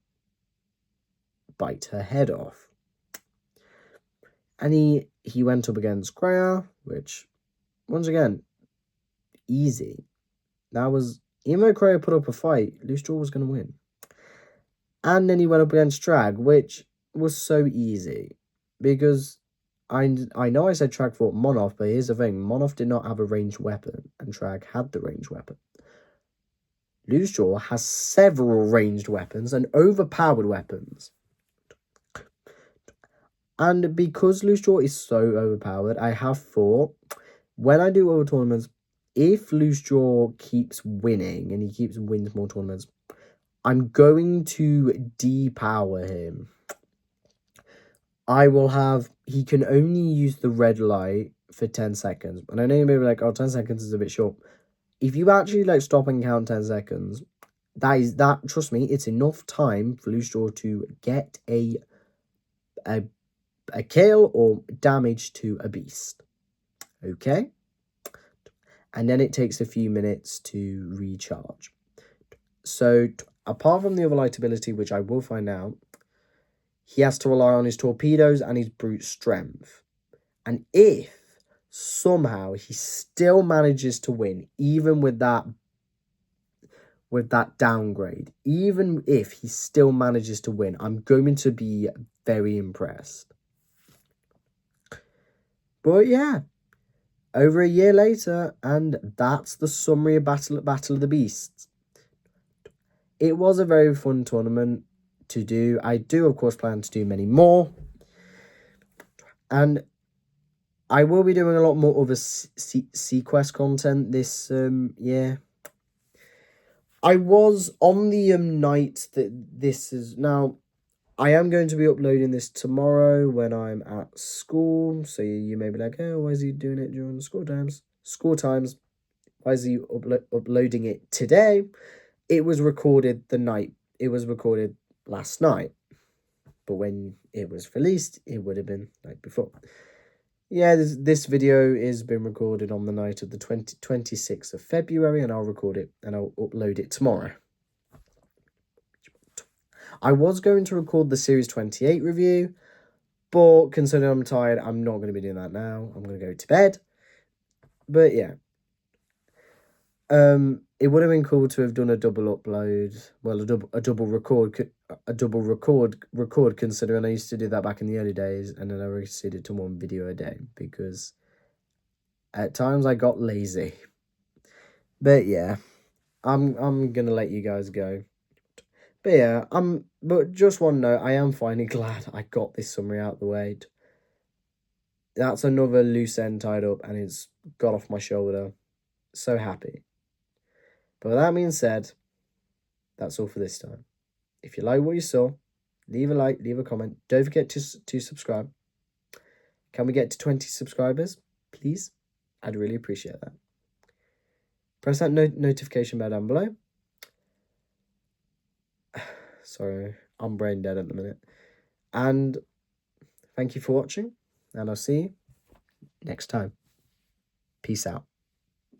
bite her head off. And he went up against Kreia, which, once again, easy. That was, even though Kreia put up a fight, Loose Jaw was going to win. And then he went up against Trag, which was so easy. Because I know I said Trag fought Monoth, but here's the thing. Monoth did not have a ranged weapon, and Trag had the ranged weapon. Loose Jaw has several ranged weapons and overpowered weapons. And because Loose Jaw is so overpowered, I have thought, when I do other tournaments, if Loose Jaw keeps winning and he wins more tournaments, I'm going to depower him. He can only use the red light for 10 seconds. And I know you may be like, 10 seconds is a bit short. If you actually stop and count 10 seconds, trust me, it's enough time for Loose Jaw to get a kill or damage to a beast. Okay? And then it takes a few minutes to recharge. So, apart from the other light ability, which I will find out, he has to rely on his torpedoes and his brute strength. And if somehow he still manages to win, even with that downgrade, even if he still manages to win, I'm going to be very impressed. But yeah, over a year later, and that's the summary of Battle of the Beasts. It was a very fun tournament to do. I do, of course, plan to do many more. And I will be doing a lot more other Sequest content this year. I was on the night that this is... Now, I am going to be uploading this tomorrow when I'm at school. So you may be like, oh, why is he doing it during school times? Why is he uploading it today? It was recorded last night. But when it was released, it would have been like before. Yeah, this video is been recorded on the night of the 26th of February, and I'll record it and I'll upload it tomorrow. I was going to record the Series 28 review, but considering I'm tired, I'm not going to be doing that now. I'm going to go to bed. But yeah. It would have been cool to have done a double upload, well, a double record, considering I used to do that back in the early days, and then I receded to one video a day, because at times I got lazy. But yeah, I'm gonna let you guys go. But yeah, but just one note, I am finally glad I got this summary out the way. That's another loose end tied up, and it's got off my shoulder. So happy. But with that being said, that's all for this time. If you like what you saw, leave a like, leave a comment. Don't forget to subscribe. Can we get to 20 subscribers, please? I'd really appreciate that. Press that notification bell down below. Sorry, I'm brain dead at the minute. And thank you for watching, and I'll see you next time. Peace out.